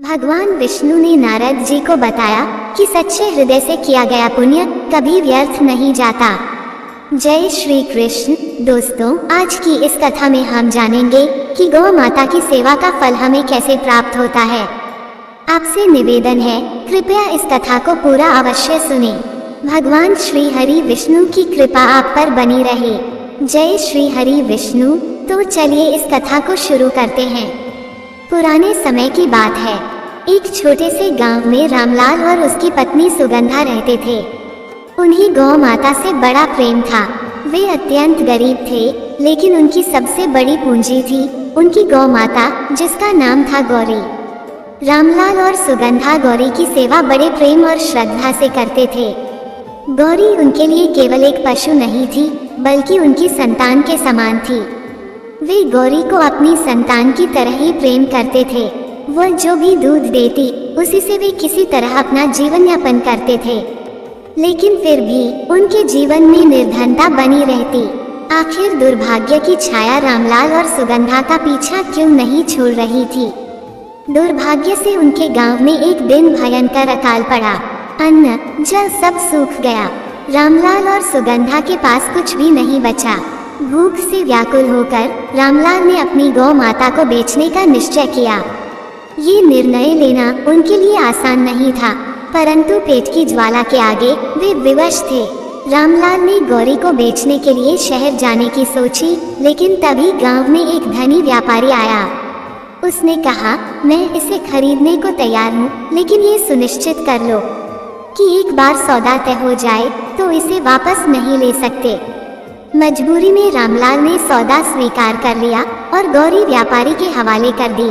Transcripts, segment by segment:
भगवान विष्णु ने नारद जी को बताया कि सच्चे हृदय से किया गया पुण्य कभी व्यर्थ नहीं जाता। जय श्री कृष्ण। दोस्तों, आज की इस कथा में हम जानेंगे कि गौ माता की सेवा का फल हमें कैसे प्राप्त होता है। आपसे निवेदन है, कृपया इस कथा को पूरा अवश्य सुने। भगवान श्री हरि विष्णु की कृपा आप पर बनी रहे। जय श्री हरि विष्णु। तो चलिए इस कथा को शुरू करते हैं। पुराने समय की बात है। एक छोटे से गांव में रामलाल और उसकी पत्नी सुगंधा रहते थे। उन्हें गौ माता से बड़ा प्रेम था। वे अत्यंत गरीब थे, लेकिन उनकी सबसे बड़ी पूंजी थी उनकी गौ माता, जिसका नाम था गौरी। रामलाल और सुगंधा गौरी की सेवा बड़े प्रेम और श्रद्धा से करते थे। गौरी उनके लिए केवल एक पशु नहीं थी, बल्कि उनकी संतान के समान थी। वे गौरी को अपनी संतान की तरह ही प्रेम करते थे। वह जो भी दूध देती, उसी से वे किसी तरह अपना जीवन यापन करते थे। लेकिन फिर भी उनके जीवन में निर्धनता बनी रहती। आखिर दुर्भाग्य की छाया रामलाल और सुगंधा का पीछा क्यों नहीं छोड़ रही थी। दुर्भाग्य से उनके गांव में एक दिन भयंकर अकाल पड़ा। अन्न जल सब सूख गया। रामलाल और सुगंधा के पास कुछ भी नहीं बचा। भूख से व्याकुल होकर रामलाल ने अपनी गौ माता को बेचने का निश्चय किया। ये निर्णय लेना उनके लिए आसान नहीं था, परंतु पेट की ज्वाला के आगे वे विवश थे। रामलाल ने गौरी को बेचने के लिए शहर जाने की सोची, लेकिन तभी गांव में एक धनी व्यापारी आया। उसने कहा, मैं इसे खरीदने को तैयार हूँ, लेकिन ये सुनिश्चित कर लो कि एक बार सौदा तय हो जाए तो इसे वापस नहीं ले सकते। मजबूरी में रामलाल ने सौदा स्वीकार कर लिया और गौरी व्यापारी के हवाले कर दी।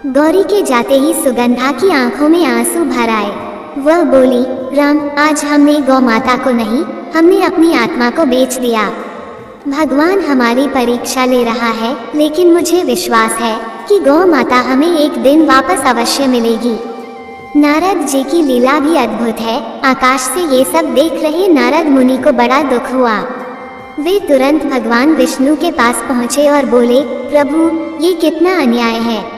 गौरी के जाते ही सुगंधा की आंखों में आंसू भर आए। वह बोली, राम, आज हमने गौ माता को नहीं, हमने अपनी आत्मा को बेच दिया। भगवान हमारी परीक्षा ले रहा है, लेकिन मुझे विश्वास है कि गौ माता हमें एक दिन वापस अवश्य मिलेगी। नारद जी की लीला भी अद्भुत है। आकाश से ये सब देख रहे नारद मुनि को बड़ा दुख हुआ। वे तुरंत भगवान विष्णु के पास पहुँचे और बोले, प्रभु, ये कितना अन्याय है।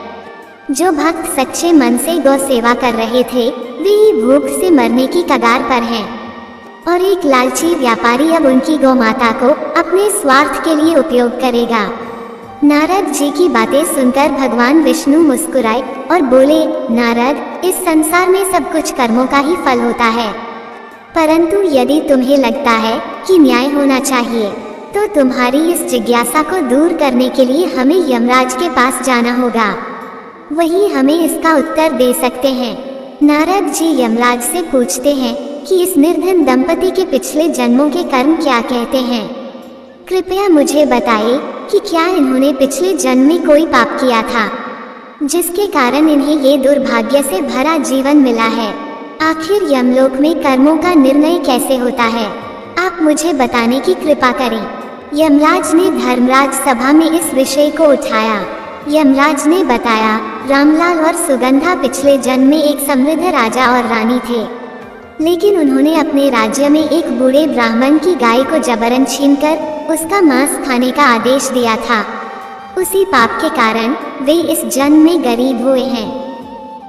जो भक्त सच्चे मन से गौ सेवा कर रहे थे, वे ही भूख से मरने की कगार पर हैं, और एक लालची व्यापारी अब उनकी गौ माता को अपने स्वार्थ के लिए उपयोग करेगा। नारद जी की बातें सुनकर भगवान विष्णु मुस्कुराए और बोले, नारद, इस संसार में सब कुछ कर्मों का ही फल होता है, परंतु यदि तुम्हें लगता है कि न्याय होना चाहिए, तो तुम्हारी इस जिज्ञासा को दूर करने के लिए हमें यमराज के पास जाना होगा। वही हमें इसका उत्तर दे सकते हैं। नारद जी यमराज से पूछते हैं कि इस निर्धन दंपति के पिछले जन्मों के कर्म क्या कहते हैं। कृपया मुझे बताइए कि क्या इन्होंने पिछले जन्म में कोई पाप किया था, जिसके कारण इन्हें ये दुर्भाग्य से भरा जीवन मिला है। आखिर यमलोक में कर्मों का निर्णय कैसे होता है, आप मुझे बताने की कृपा करें। यमराज ने धर्मराज सभा में इस विषय को उठाया। यमराज ने बताया, रामलाल और सुगंधा पिछले जन्म में एक समृद्ध राजा और रानी थे, लेकिन उन्होंने अपने राज्य में एक बूढ़े ब्राह्मण की गाय को जबरन छीनकर उसका मांस खाने का आदेश दिया था। उसी पाप के कारण वे इस जन्म में गरीब हुए हैं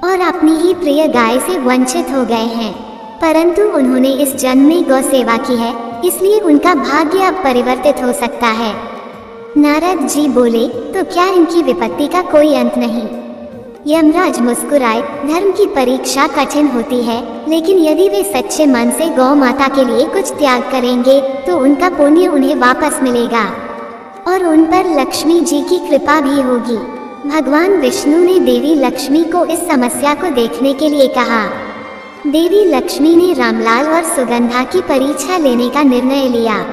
और अपनी ही प्रिय गाय से वंचित हो गए हैं। परंतु उन्होंने इस जन्म में गौ सेवा की है, इसलिए उनका भाग्य अब परिवर्तित हो सकता है। नारद जी बोले, तो क्या इनकी विपत्ति का कोई अंत नहीं। यमराज मुस्कुराए, धर्म की परीक्षा कठिन होती है, लेकिन यदि वे सच्चे मन से गौ माता के लिए कुछ त्याग करेंगे तो उनका पुण्य उन्हें वापस मिलेगा और उन पर लक्ष्मी जी की कृपा भी होगी। भगवान विष्णु ने देवी लक्ष्मी को इस समस्या को देखने के लिए कहा। देवी लक्ष्मी ने रामलाल और सुगंधा की परीक्षा लेने का निर्णय लिया।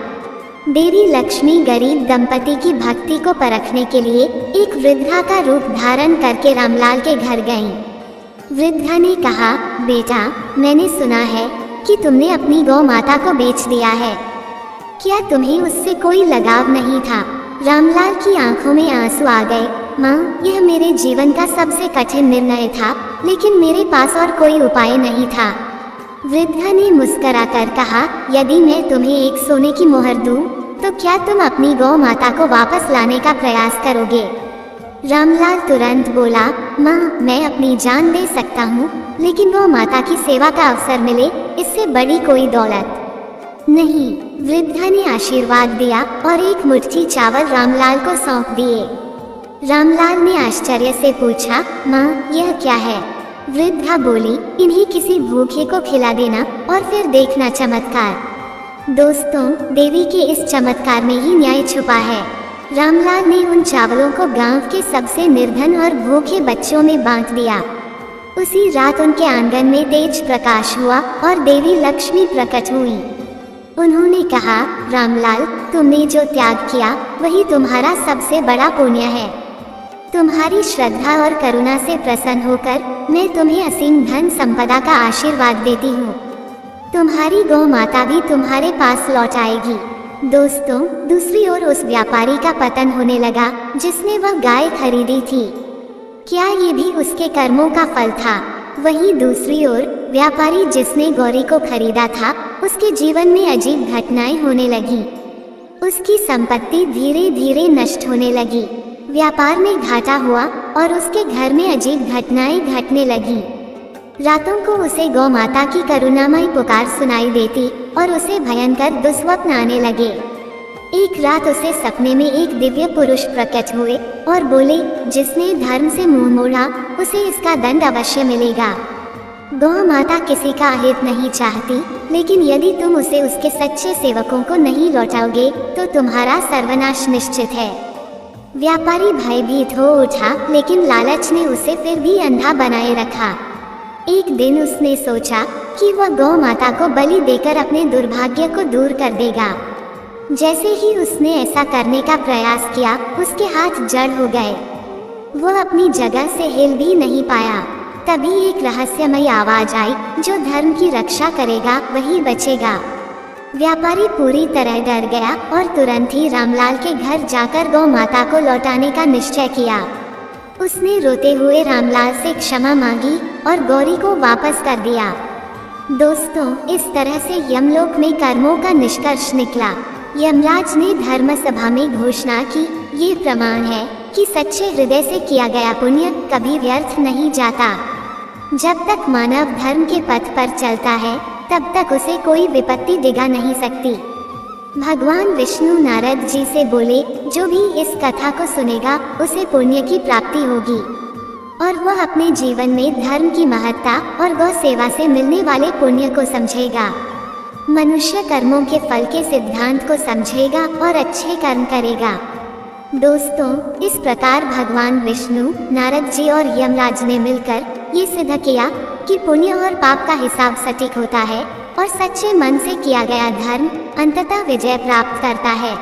देवी लक्ष्मी गरीब दंपति की भक्ति को परखने के लिए एक वृद्धा का रूप धारण करके रामलाल के घर गईं। वृद्धा ने कहा, बेटा, मैंने सुना है कि तुमने अपनी गौ माता को बेच दिया है। क्या तुम्हें उससे कोई लगाव नहीं था? रामलाल की आंखों में आंसू आ गए। माँ, यह मेरे जीवन का सबसे कठिन निर्णय था, लेकिन मेरे पास और कोई उपाय नहीं था। वृद्धा ने मुस्कुराकर कहा, यदि मैं तुम्हें एक सोने की मोहर दूं, तो क्या तुम अपनी गौ माता को वापस लाने का प्रयास करोगे? रामलाल तुरंत बोला, माँ मैं अपनी जान दे सकता हूँ, लेकिन वो माता की सेवा का अवसर मिले, इससे बड़ी कोई दौलत नहीं। वृद्धा ने आशीर्वाद दिया और एक मुट्ठी चावल रामलाल को सौंप दिए। रामलाल ने आश्चर्य से पूछा, माँ यह क्या है? वृद्धा बोली, इन्हीं किसी भूखे को खिला देना और फिर देखना चमत्कार। दोस्तों, देवी के इस चमत्कार में ही न्याय छुपा है। रामलाल ने उन चावलों को गांव के सबसे निर्धन और भूखे बच्चों में बांट दिया। उसी रात उनके आंगन में तेज प्रकाश हुआ और देवी लक्ष्मी प्रकट हुई। उन्होंने कहा, रामलाल तुमने जो त्याग किया वही तुम्हारा सबसे बड़ा पुण्य है। तुम्हारी श्रद्धा और करुणा से प्रसन्न होकर मैं तुम्हें असीम धन संपदा का आशीर्वाद देती हूँ। तुम्हारी गौ माता भी तुम्हारे पास लौट आएगी। दोस्तों, दूसरी ओर उस व्यापारी का पतन होने लगा जिसने वह गाय खरीदी थी। क्या ये भी उसके कर्मों का फल था? वहीं दूसरी ओर व्यापारी जिसने गौरी को खरीदा था, उसके जीवन में अजीब घटनाएं होने लगी। उसकी संपत्ति धीरे धीरे नष्ट होने लगी, व्यापार में घाटा हुआ और उसके घर में अजीब घटनाएं घटने लगी। रातों को उसे गौ माता की करुणामय पुकार सुनाई देती और उसे भयंकर दुस्वप्न आने लगे। एक रात उसे सपने में एक दिव्य पुरुष प्रकट हुए और बोले, जिसने धर्म से मुंह मोड़ा उसे इसका दंड अवश्य मिलेगा। गौ माता किसी का अहित नहीं चाहती, लेकिन यदि तुम उसे उसके सच्चे सेवकों को नहीं लौटाओगे तो तुम्हारा सर्वनाश निश्चित है। व्यापारी भयभीत हो उठा, लेकिन लालच ने उसे फिर भी अंधा बनाए रखा। एक दिन उसने सोचा कि वह गौ माता को बलि देकर अपने दुर्भाग्य को दूर कर देगा। जैसे ही उसने ऐसा करने का प्रयास किया, उसके हाथ जड़ हो गए। वह अपनी जगह से हिल भी नहीं पाया। तभी एक रहस्यमयी आवाज आई, जो धर्म की रक्षा करेगा वही बचेगा। व्यापारी पूरी तरह डर गया और तुरंत ही रामलाल के घर जाकर गौ माता को लौटाने का निश्चय किया। उसने रोते हुए रामलाल से क्षमा मांगी और गौरी को वापस कर दिया। दोस्तों, इस तरह से यमलोक में कर्मों का निष्कर्ष निकला। यमराज ने धर्म सभा में घोषणा की, ये प्रमाण है कि सच्चे हृदय से किया गया पुण्य कभी व्यर्थ नहीं जाता। जब तक मानव धर्म के पथ पर चलता है, तब तक उसे कोई विपत्ति डिगा नहीं सकती। भगवान विष्णु नारद जी से बोले, जो भी इस कथा को सुनेगा उसे पुण्य की प्राप्ति होगी और वह अपने जीवन में धर्म की महत्ता और गौ सेवा से मिलने वाले पुण्य को समझेगा। मनुष्य कर्मों के फल के सिद्धांत को समझेगा और अच्छे कर्म करेगा। दोस्तों, इस प्रकार भगवान विष्णु, नारद जी और यमराज ने मिलकर ये सिद्ध किया कि पुण्य और पाप का हिसाब सटीक होता है और सच्चे मन से किया गया धर्म अंततः विजय प्राप्त करता है।